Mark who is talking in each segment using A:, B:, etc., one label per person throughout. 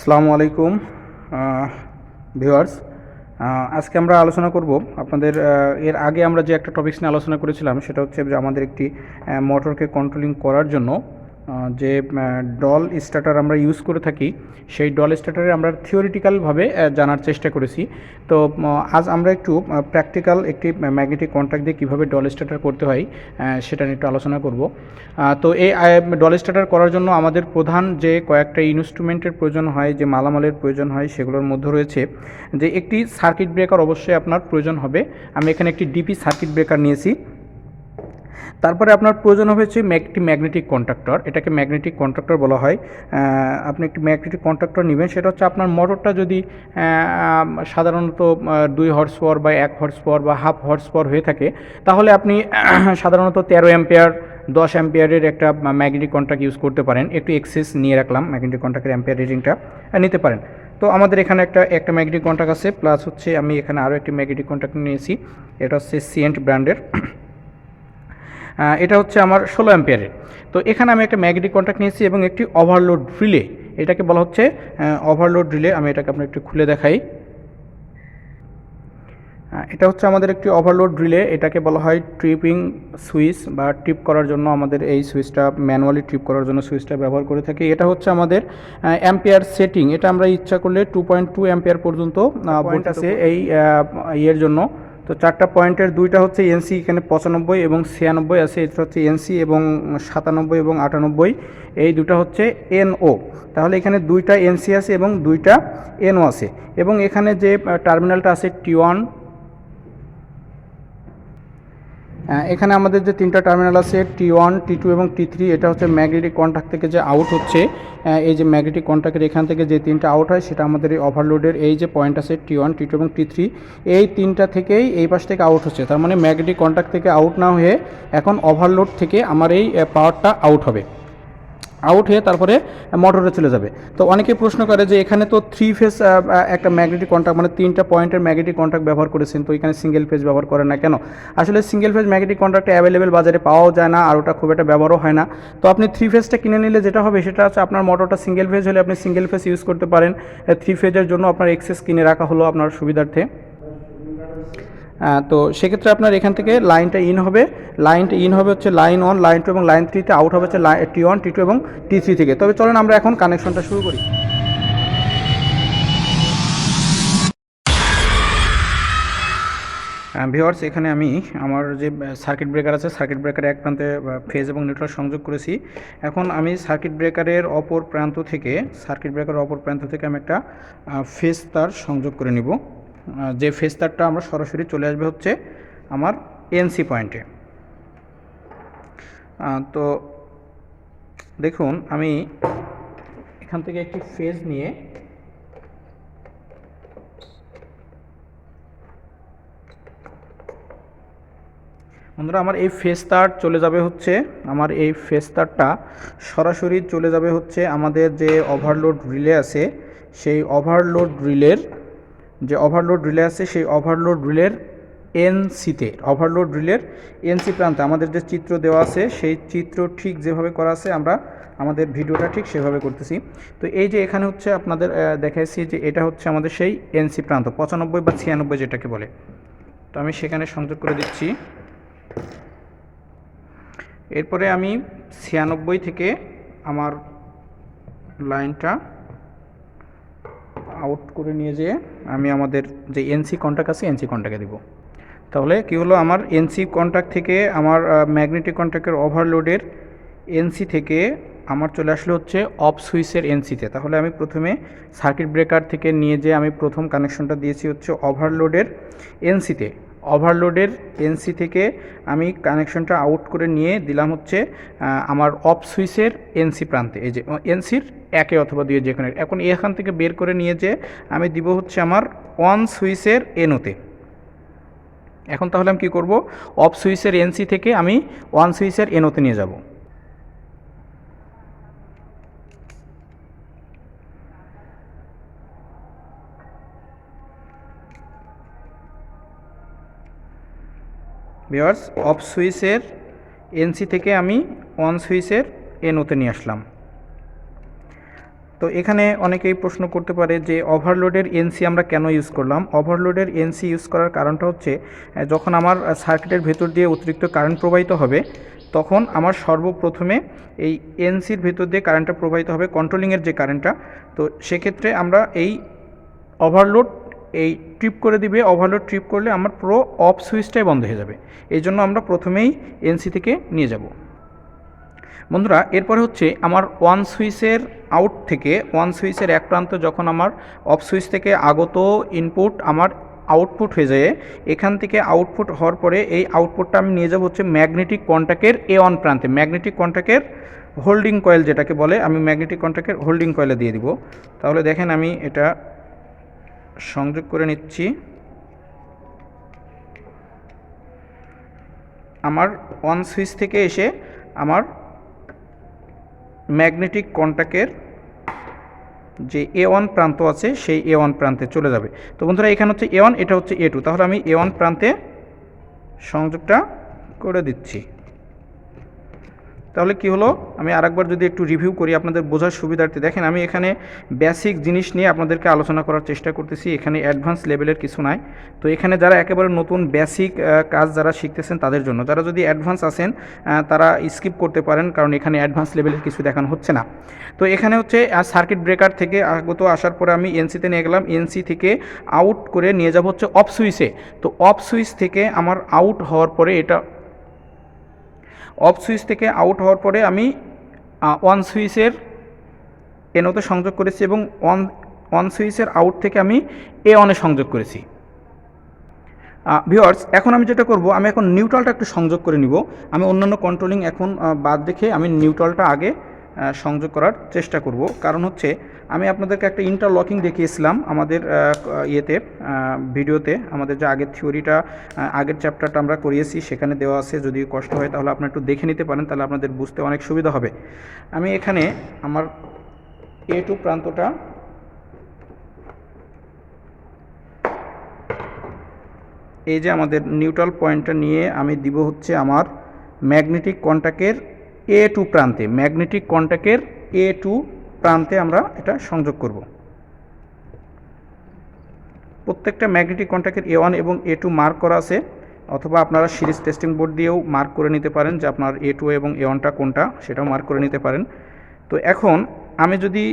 A: আসসালামু আলাইকুম ভিউয়ার্স। আজকে আমরা আলোচনা করব আপনাদের এর আগে আমরা যে একটা টপিকস নিয়ে আলোচনা করেছিলাম সেটা হচ্ছে যে আমাদের একটি মোটরকে কন্ট্রোলিং করার জন্য যে ডল স্টার্টার আমরা ইউজ করে থাকি সেই ডল স্টার্টারে আমরা থিওরিটিক্যালভাবে জানার চেষ্টা করেছি। তো আজ আমরা একটু প্র্যাকটিক্যাল একটি ম্যাগনেটিক কন্ট্যাক্ট দিয়ে কীভাবে ডল স্টার্টার করতে হয় সেটা নিয়ে একটু আলোচনা করব। তো এই ডল স্টার্টার করার জন্য আমাদের প্রধান যে কয়েকটা ইনস্ট্রুমেন্টের প্রয়োজন হয়, যে মালামালের প্রয়োজন হয়, সেগুলোর মধ্যে রয়েছে যে একটি সার্কিট ব্রেকার অবশ্যই আপনার প্রয়োজন হবে। আমি এখানে একটি ডিপি সার্কিট ব্রেকার নিয়েছি। তারপরে আপনার প্রয়োজন হয়েছে একটি ম্যাগনেটিক কন্ট্যাক্টর, এটাকে ম্যাগনেটিক কন্ট্যাক্টর বলা হয়। আপনি একটি ম্যাগনেটিক কন্ট্যাক্টর নেবেন, সেটা হচ্ছে আপনার মোটরটা যদি সাধারণত 2 হর্স পাওয়ার বা 1 হর্স পাওয়ার বা হাফ হর্স পাওয়ার হয়ে থাকে, তাহলে আপনি সাধারণত 13 অ্যাম্পিয়ার 10 অ্যাম্পিয়ারের একটা ম্যাগনেটিক কন্ট্যাক্ট ইউজ করতে পারেন। একটু এক্সেস নিয়ে রাখলাম, ম্যাগনেটিক কন্ট্যাক্টের অ্যাম্পিয়ার রেটিংটা নিতে পারেন। তো আমাদের এখানে একটা ম্যাগনেটিক কন্ট্যাক্ট আছে, প্লাস হচ্ছে আমি এখানে আরও একটি ম্যাগনেটিক কন্ট্যাক্ট নিয়েছি। এটা হচ্ছে সিয়েন্ট ব্র্যান্ডের, এটা হচ্ছে আমার 16 অ্যাম্পিয়ারের। তো এখানে আমি একটা ম্যাগনেটিক কন্ট্যাক্ট নিয়েছি এবং একটি ওভারলোড রিলে, এটাকে বলা হচ্ছে ওভারলোড রিলে। আমি এটাকে আপনার একটু খুলে দেখাই। এটা হচ্ছে আমাদের একটি ওভারলোড রিলে, এটাকে বলা হয় ট্রিপিং সুইচ বা ট্রিপ করার জন্য আমাদের এই সুইচটা ম্যানুয়ালি ট্রিপ করার জন্য সুইচটা ব্যবহার করে থাকি। এটা হচ্ছে আমাদের অ্যাম্পিয়ার সেটিং, এটা আমরা ইচ্ছা করলে 2.2 অ্যাম্পিয়ার পর্যন্ত পয়েন্ট আছে এই ইয়ের জন্য। তো 4টা পয়েন্টের 2টা হচ্ছে এনসি, এখানে 95 এবং 96 আছে, এটা হচ্ছে এনসি, এবং 97 এবং 98 এই দুটো হচ্ছে এনও। তাহলে এখানে 2টা এনসি আছে এবং 2টা এনও আছে, এবং এখানে যে টার্মিনালটা আছে T1, এখানে আমাদের যে 3টা টার্মিনাল আছে T1, T2 এবং T3, এটা হচ্ছে ম্যাগনেটিক কন্ট্যাক্ট থেকে যে আউট হচ্ছে। এই যে ম্যাগনেটিক কন্ট্যাক্টের এখান থেকে যে 3টা আউট হয় সেটা আমাদের এই ওভারলোডের এই যে পয়েন্ট আছে T1, T2 এবং T3, এই 3টা থেকেই এই পাশ থেকে আউট হচ্ছে। তার মানে ম্যাগনেটিক কন্ট্যাক্ট থেকে আউট না হয়ে এখন ওভারলোড থেকে আমার এই পাওয়ারটা আউট হবে, আউট হয়ে তারপরে মোটরে চলে যাবে। তো অনেকে প্রশ্ন করে যে এখানে তো 3 ফেজ একটা ম্যাগনেটিক কন্ট্যাক্ট, মানে 3টা পয়েন্টের ম্যাগনেটিক কন্ট্যাক্ট ব্যবহার করেছেন, তো এখানে সিঙ্গেল ফেজ ব্যবহার করে না কেন? আসলে single phase magnetic contact available বাজারে পাওয়াও যায় না, আর ওটা খুব একটা ব্যবহারও হয় না। তো আপনি 3 ফেজটা কিনে নিলে যেটা হবে সেটা হচ্ছে আপনার মোটরটা সিঙ্গেল ফেজ হলে আপনি সিঙ্গেল ফেজ ইউজ করতে পারেন। 3 ফেজের জন্য আপনার এক্সেস কিনে রাখা হলো আপনার সুবিধার্থে। তো সেক্ষেত্রে আপনার এখান থেকে লাইনটা ইন হবে হচ্ছে লাইন 1, লাইন 2 এবং লাইন 3তে আউট হবে হচ্ছে T1, T2 এবং T3 থেকে। তবে চলেন আমরা এখন কানেকশনটা শুরু করি। ভিউয়ার্স, এখানে আমি আমার যে সার্কিট ব্রেকার আছে, সার্কিট ব্রেকারের এক প্রান্তে ফেজ এবং নিউট্রাল সংযোগ করেছি। এখন আমি সার্কিট ব্রেকারের অপর প্রান্ত থেকে আমি একটা ফেজ তার সংযোগ করে নিব। যে ফেজ তারটা আমরা সরাসরি চলে আসবে হচ্ছে আমার এনসি পয়েন্টে। তো দেখুন, আমি এখান থেকে একটি ফেজ নিয়ে বন্ধুরা, আমার এই ফেজ তার চলে যাবে হচ্ছে, আমার এই ফেজ তারটা সরাসরি চলে যাবে হচ্ছে আমাদের যে ওভারলোড রিলে আছে, সেই ওভারলোড রিলের সেই ওভারলোড রিলের এনসিতে, ওভারলোড রিলের এনসি প্রান্তে আমাদের যে চিত্র দেওয়া আছে সেই চিত্র ঠিক যেভাবে করা আছে আমরা আমাদের ভিডিওটা ঠিক সেভাবে করতেছি। তো এই যে এখানে হচ্ছে আপনাদের দেখাইছি যে এটা হচ্ছে আমাদের সেই এনসি প্রান্ত 95 বা 96 যেটাকে বলে। তো আমি সেখানে সংযোগ করে দিচ্ছি। এরপরে আমি 96 থেকে আমার লাইনটা আউট করে নিয়ে যেয়ে আমি আমাদের যে এনসি কন্ট্যাক্ট আছে এনসি কন্ট্যাক্টে দেব। তাহলে কি হলো, আমার এনসি কন্ট্যাক্ট থেকে আমার ম্যাগনেটিক কন্ট্যাক্টের ওভারলোডের এনসি থেকে আমার চলে আসলে হচ্ছে অফ সুইচের এনসিতে। তাহলে আমি প্রথমে সার্কিট ব্রেকার থেকে নিয়ে যেয়ে আমি প্রথম কানেকশনটা দিয়েছি হচ্ছে ওভারলোডের এনসিতে। ওভারলোডের এনসি থেকে আমি কানেকশনটা আউট করে নিয়ে দিলাম হচ্ছে আমার অফ সুইচের এনসি প্রান্তে, এই যে এনসির 1 অথবা 2 যেখানে। এখন এখান থেকে বের করে নিয়ে যে আমি দিব হচ্ছে আমার অন সুইচের এনোতে। এখন তাহলে আমি কী করব, অফ সুইচের এনসি থেকে আমি অন সুইচের এনোতে নিয়ে যাব। ভিউয়ার্স, অফ সুইচের এনসি থেকে আমি অন সুইচের এনোতে নিয়ে আসলাম। তো এখানে অনেকেই প্রশ্ন করতে পারে যে ওভারলোডের এনসি আমরা কেন ইউজ করলাম। ওভারলোডের এনসি ইউজ করার কারণটা হচ্ছে যখন আমার সার্কিটের ভেতর দিয়ে অতিরিক্ত কারেন্ট প্রবাহিত হবে তখন আমার সর্বপ্রথমে এই এনসির ভেতর দিয়ে কারেন্টটা প্রবাহিত হবে, কন্ট্রোলিংয়ের যে কারেন্টটা। তো সেক্ষেত্রে আমরা এই ওভারলোড এই ট্রিপ করে দিবে, ওভারলোড ট্রিপ করলে আমার পুরো অফ সুইচটাই বন্ধ হয়ে যাবে। এই জন্য আমরা প্রথমেই এনসি থেকে নিয়ে যাব। বন্ধুরা এরপরে হচ্ছে আমার ওয়ান সুইচের আউট থেকে, ওয়ান সুইচের এক প্রান্ত যখন আমার অফ সুইচ থেকে আগত ইনপুট আমার আউটপুট হয়ে যায়, এখান থেকে আউটপুট হওয়ার পরে এই আউটপুটটা আমি নিয়ে যাব হচ্ছে ম্যাগনেটিক কন্ট্যাক্টের A1 প্রান্তে, ম্যাগনেটিক কন্ট্যাক্টের হোল্ডিং কয়েল যেটাকে বলে, আমি ম্যাগনেটিক কন্ট্যাক্টের হোল্ডিং কয়েলে দিয়ে দিব। তাহলে দেখেন আমি এটা সংযোগ করে নিচ্ছি। আমার অন সুইচ থেকে এসে আমার ম্যাগনেটিক কন্ট্যাক্টের যে A1 প্রান্ত আছে সেই A1 প্রান্তে চলে যাবে। তো বন্ধুরা এখানে হচ্ছে A1, এটা হচ্ছে A2, তাহলে আমি A1 প্রান্তে সংযোগটা করে দিচ্ছি। তাহলে কি হলো, আমি আরেকবার যদি একটু রিভিউ করি আপনাদের বোঝার সুবিধার্থে, দেখেন আমি এখানে বেসিক জিনিস নিয়ে আপনাদেরকে আলোচনা করার চেষ্টা করতেছি, এখানে অ্যাডভান্স লেভেলের কিছু নাই। তো এখানে যারা একেবারে নতুন বেসিক কাজ যারা শিখতেছেন তাদের জন্য, যারা যদি অ্যাডভান্স আছেন তারা স্কিপ করতে পারেন, কারণ এখানে অ্যাডভান্স লেভেলের কিছু দেখানো হচ্ছে না। তো এখানে হচ্ছে সার্কিট ব্রেকার থেকে আগত আসার পরে আমি এনসিতে নিয়ে গেলাম, এনসি থেকে আউট করে নিয়ে যাব হচ্ছে অফ সুইচে। তো অফ সুইচ থেকে আমার আউট হওয়ার পরে এটা অফ সুইচ থেকে আউট হওয়ার পরে আমি ওয়ান সুইচের এনোতে সংযোগ করেছি এবং ওয়ান সুইচের আউট থেকে আমি A1-এ সংযোগ করেছি। ভিউয়ার্স এখন আমি যেটা করব, আমি এখন নিউট্রালটা একটু সংযোগ করে নিব। আমি অন্যান্য কন্ট্রোলিং এখন বাদ রেখে আমি নিউট্রালটা আগে সংযোগ করার চেষ্টা করব। কারণ হচ্ছে আমি আপনাদেরকে একটা ইন্টারলকিং দেখিয়েছিলাম আমাদের ইয়েতে ভিডিওতে, আমাদের যে আগের থিওরিটা আগের চ্যাপ্টারটা আমরা করিয়েছি সেখানে দেওয়া আছে, যদি কষ্ট হয় তাহলে আপনারা একটু দেখে নিতে পারেন, তাহলে আপনাদের বুঝতে অনেক সুবিধা হবে। আমি এখানে আমার A2 প্রান্তটা এই যে আমাদের নিউট্রাল পয়েন্টটা নিয়ে আমি দিব হচ্ছে আমার ম্যাগনেটিক কন্ট্যাক্টের A2 প্রান্তে, ম্যাগনেটিক কন্ট্যাক্টের A2 প্রান্তে আমরা এটা সংযোগ করব। প্রত্যেকটা ম্যাগনেটিক কন্ট্যাক্টের A1 এবং A2 মার্ক করা আছে, অথবা আপনারা সিরিজ টেস্টিং বোর্ড দিয়েও মার্ক করে নিতে পারেন যে আপনার A2 এবং A1টা কোনটা, সেটাও মার্ক করে নিতে পারেন। তো এখন আমি যদি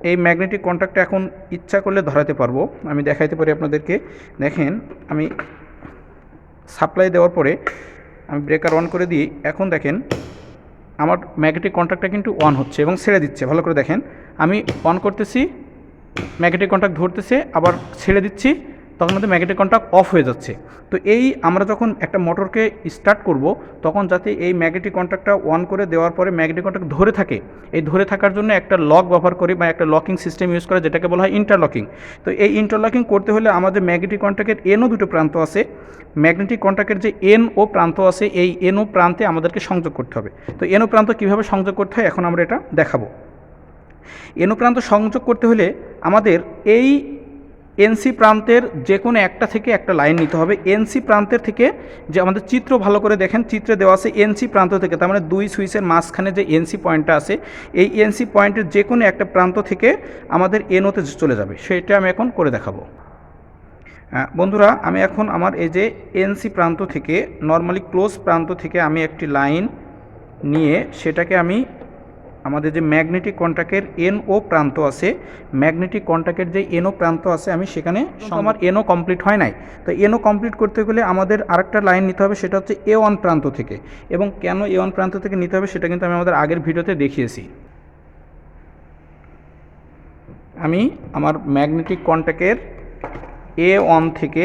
A: এই ম্যাগনেটিক কন্ট্যাক্টটা এখন ইচ্ছা করলে ধরাতে পারবো, আমি দেখাইতে পারি আপনাদেরকে। দেখেন আমি সাপ্লাই দেওয়ার পরে আমি ব্রেকার অন করে দিই, এখন দেখেন আমার ম্যাগনেটিক কন্ট্যাক্টটা কিন্তু অন হচ্ছে এবং ছেড়ে দিচ্ছে। ভালো করে দেখেন, আমি অন করতেছি, ম্যাগনেটিক কন্ট্যাক্ট ধরতেছে, আবার ছেড়ে দিচ্ছি, তখন কিন্তু ম্যাগনেটিক কন্ট্যাক্ট অফ হয়ে যাচ্ছে। তো এই আমরা যখন একটা মোটরকে স্টার্ট করব তখন যাতে এই ম্যাগনেটিক কন্ট্যাক্টটা অন করে দেওয়ার পরে ম্যাগনেটিক কন্ট্যাক্ট ধরে থাকে, এই ধরে থাকার জন্য একটা লক ব্যবহার করি বা একটা লকিং সিস্টেম ইউজ করে, যেটাকে বলা হয় ইন্টারলকিং। তো এই ইন্টারলকিং করতে হলে আমাদের ম্যাগনেটিক কন্ট্যাক্টের NO দুটো প্রান্ত আছে, ম্যাগনেটিক কন্ট্যাক্টের যে NO প্রান্ত আছে এই NO প্রান্তে আমাদেরকে সংযোগ করতে হবে। তো NO প্রান্ত কীভাবে সংযোগ করতে হয় এখন আমরা এটা দেখাবো। NO প্রান্ত সংযোগ করতে হলে আমাদের এই এনসি প্রান্তের যে কোনো একটা থেকে একটা লাইন নিতে হবে। এনসি প্রান্তের থেকে, যে আমাদের চিত্র ভালো করে দেখেন, চিত্রে দেওয়া আছে এনসি প্রান্ত থেকে, তার মানে দুই সুইচের মাঝখানে যে এনসি পয়েন্টটা আছে এই এনসি পয়েন্টের যে কোনো একটা প্রান্ত থেকে আমাদের এনওতে চলে যাবে, সেটা আমি এখন করে দেখাবো। বন্ধুরা আমি এখন আমার এই যে এনসি প্রান্ত থেকে, নর্মালি ক্লোজ প্রান্ত থেকে আমি একটি লাইন নিয়ে সেটাকে আমি আমাদের যে ম্যাগনেটিক কন্ট্যাক্টের NO প্রান্ত আছে, ম্যাগনেটিক কন্ট্যাক্টের যে NO প্রান্ত আছে আমি সেখানে, আমার NO কমপ্লিট হয় নাই। তো NO কমপ্লিট করতে গেলে আমাদের আরেকটা লাইন নিতে হবে, সেটা হচ্ছে A1 প্রান্ত থেকে। এবং কেন A1 প্রান্ত থেকে নিতে হবে সেটা কিন্তু আমি আমাদের আগের ভিডিওতে দেখিয়েছি। আমি আমার ম্যাগনেটিক কন্ট্যাক্টের A1 থেকে,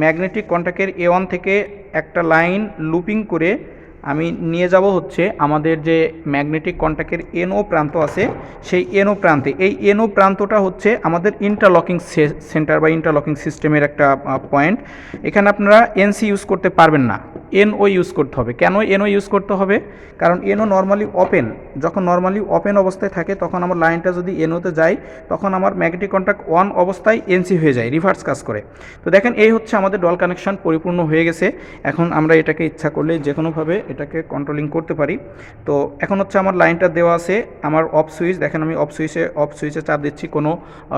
A: ম্যাগনেটিক কন্ট্যাক্টের A1 থেকে একটা লাইন লুপিং করে আমি নিয়ে যাব হচ্ছে আমাদের যে ম্যাগনেটিক কন্ট্যাক্টের NO প্রান্ত আছে সেই NO প্রান্তে। এই NO প্রান্তটা হচ্ছে আমাদের ইন্টারলকিং সেন্টার বা ইন্টারলকিং সিস্টেমের একটা পয়েন্ট। এখানে আপনারা NC ইউজ করতে পারবেন না, এনও ইউজ করতে হবে। কেন এনও ইউজ করতে হবে? কারণ এনও নর্মালি ওপেন, যখন নর্মালি ওপেন অবস্থায় থাকে তখন আমার লাইনটা যদি এনওতে যায় তখন আমার ম্যাগনেটিক কন্ট্যাক্ট অন অবস্থায় এনসি হয়ে যায়, রিভার্স কাজ করে। তো দেখেন এই হচ্ছে আমাদের ডল কানেকশন পরিপূর্ণ হয়ে গেছে। এখন আমরা এটাকে ইচ্ছা করলে যে কোনোভাবে এটাকে কন্ট্রোলিং করতে পারি। তো এখন হচ্ছে আমার লাইনটা দেওয়া আছে, আমার অফ সুইচ, দেখেন আমি অফ সুইচে চাপ দিচ্ছি, কোনো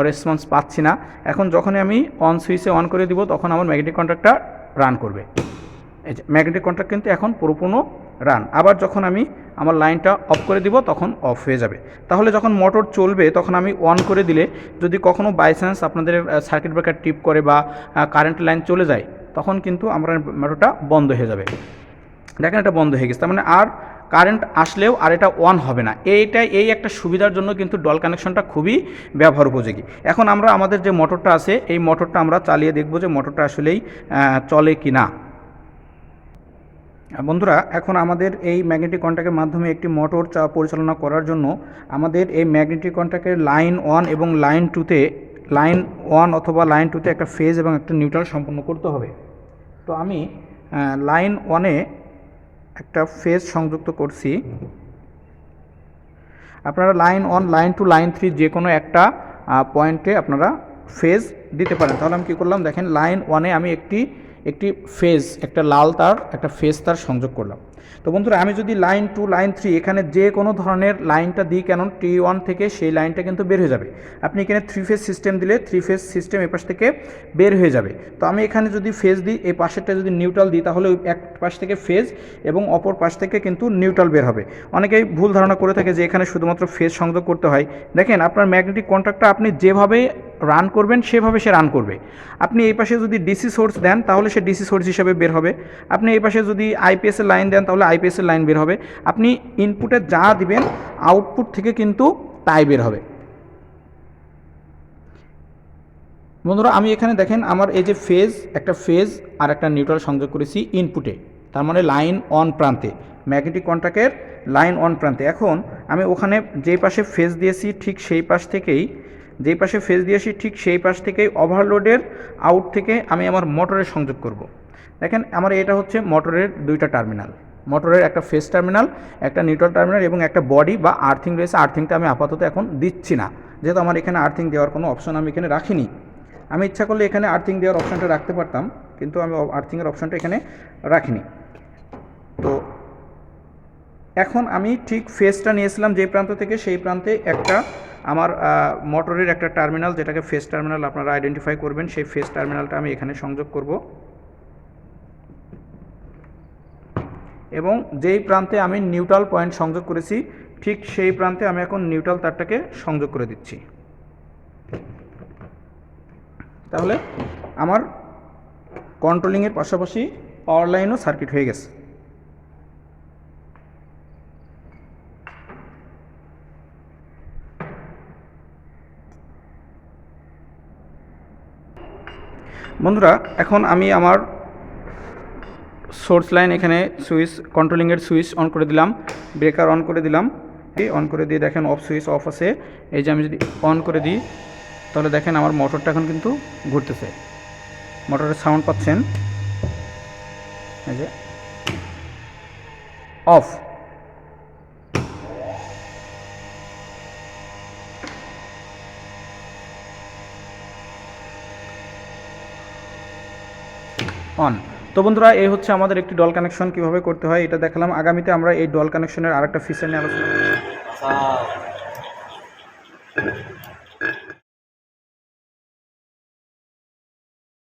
A: রেসপন্স পাচ্ছি না। এখন যখনই আমি অন সুইচে অন করে দিব তখন আমার ম্যাগনেটিক কন্ট্যাক্টটা রান করবে। এই যে ম্যাগনেটিক কন্ট্যাক্ট কিন্তু এখন পুরোপুর্ণ রান। আবার যখন আমি আমার লাইনটা অফ করে দিব তখন অফ হয়ে যাবে। তাহলে যখন মোটর চলবে তখন আমি অন করে দিলে যদি কখনও বাই চান্স আপনাদের সার্কিট ব্রেকার টিপ করে বা কারেন্ট লাইন চলে যায় তখন কিন্তু আমার মোটরটা বন্ধ হয়ে যাবে। দেখেন এটা বন্ধ হয়ে গেছে, তার মানে আর কারেন্ট আসলেও আর এটা অন হবে না। এই একটা সুবিধার জন্য কিন্তু ডল কানেকশনটা খুবই ব্যবহার উপযোগী। এখন আমরা আমাদের যে মোটরটা আছে এই মোটরটা আমরা চালিয়ে দেখব যে মোটরটা আসলেই চলে কি না। বন্ধুরা, এখন আমাদের এই ম্যাগনেটিক কন্ট্যাক্টের মাধ্যমে একটি মোটর পরিচালনা করার জন্য আমাদের এই ম্যাগনেটিক কন্ট্যাক্টের লাইন 1 এবং লাইন 2তে, লাইন 1 অথবা লাইন 2তে একটা ফেজ এবং একটা নিউট্রাল সম্পন্ন করতে হবে। তো আমি লাইন 1-এ একটা ফেজ সংযুক্ত করছি। আপনারা লাইন 1, লাইন 2, লাইন 3 যে কোনো একটা পয়েন্টে আপনারা ফেজ দিতে পারেন। তাহলে আমি কী করলাম, দেখেন লাইন 1-এ আমি একটি ফেজ, একটা লাল তার, একটা ফেজ তার সংযোগ করলাম। তো বন্ধুরা, আমি যদি লাইন 2, লাইন 3 এখানে যে কোনো ধরনের লাইনটা দিই কেন T1 থেকে সেই লাইনটা কিন্তু বের হয়ে যাবে। আপনি এখানে 3 ফেজ সিস্টেম দিলে 3 ফেজ সিস্টেম এ পাশ থেকে বের হয়ে যাবে। তো আমি এখানে যদি ফেজ দিই, এই পাশেরটা যদি নিউট্রাল দিই তাহলে ওই এক পাশ থেকে ফেজ এবং অপর পাশ থেকে কিন্তু নিউট্রাল বের হবে। অনেকেই ভুল ধারণা করে থাকে যে এখানে শুধুমাত্র ফেজ সংযোগ করতে হয়। দেখেন আপনার ম্যাগনেটিক কন্ট্যাক্টটা আপনি যেভাবে রান করবেন সেভাবে সে রান করবে। আপনি এই পাশে যদি ডিসি সোর্স দেন তাহলে সে ডিসি সোর্স হিসেবে বের হবে। আপনি এই পাশে যদি আইপিএসের লাইন দেন তাহলে আইপিএসের লাইন বের হবে। আপনি ইনপুটে যা দিবেন আউটপুট থেকে কিন্তু তাই বের হবে। বন্ধুরা, আমি এখানে দেখেন আমার এই যে ফেজ, একটা ফেজ আর একটা নিউট্রাল সংযোগ করেছি ইনপুটে, তার মানে লাইন অন প্রান্তে, ম্যাগনেটিক কন্ট্যাক্টের লাইন অন প্রান্তে। এখন আমি ওখানে যেই পাশে ফেজ দিয়েছি ঠিক সেই পাশ থেকেই, যেই পাশে ফেজ দিয়েছি ঠিক সেই পাশ থেকেই ওভারলোডের আউট থেকে আমি আমার মোটরের সংযোগ করব। দেখেন আমার এটা হচ্ছে মোটরের দুইটা টার্মিনাল, মোটরের একটা ফেজ টার্মিনাল, একটা নিউট্রাল টার্মিনাল এবং একটা বডি বা আর্থিং রয়েছে। আর্থিংটা আমি আপাতত এখন দিচ্ছি না, যেহেতু আমার এখানে আর্থিং দেওয়ার কোনো অপশন আমি এখানে রাখিনি। আমি ইচ্ছা করলে এখানে আর্থিং দেওয়ার অপশানটা রাখতে পারতাম, কিন্তু আমি আর্থিংয়ের অপশানটা এখানে রাখিনি। তো এখন আমি ঠিক ফেজটা নিয়েছিলাম যেই প্রান্ত থেকে সেই প্রান্তে একটা আমার মোটরের একটা টার্মিনাল, যেটাকে ফেজ টার্মিনাল আপনারা আইডেন্টিফাই করবেন, সেই ফেজ টার্মিনালটা আমি এখানে সংযোগ করব এবং যেই প্রান্তে আমি নিউট্রাল পয়েন্ট সংযোগ করেছি ঠিক সেই প্রান্তে আমি এখন নিউট্রাল তারটাকে সংযোগ করে দিচ্ছি। তাহলে আমার কন্ট্রোলিংয়ের পাশাপাশি পাওয়ার লাইনও সার্কিট হয়ে গেছে। বন্ধুরা, এখন আমি আমার সোর্স লাইন এখানে সুইচ, কন্ট্রোলিংয়ের সুইচ অন করে দিলাম, ব্রেকার অন করে দিলাম, অন করে দিয়ে দেখেন অফ সুইচ অফ আছে। এই যে আমি যদি অন করে দিই তাহলে দেখেন আমার মোটরটা এখন কিন্তু ঘুরতেছে, মোটরের সাউন্ড পাচ্ছেন, এই যে অফ। অন। তো বন্ধুরা, এই হচ্ছে আমাদের একটি ডল কানেকশন কীভাবে করতে হয় এটা দেখালাম। আগামীতে আমরা এই ডল কানেকশনের আরেকটা ফিচার নিয়ে আলোচনা করব।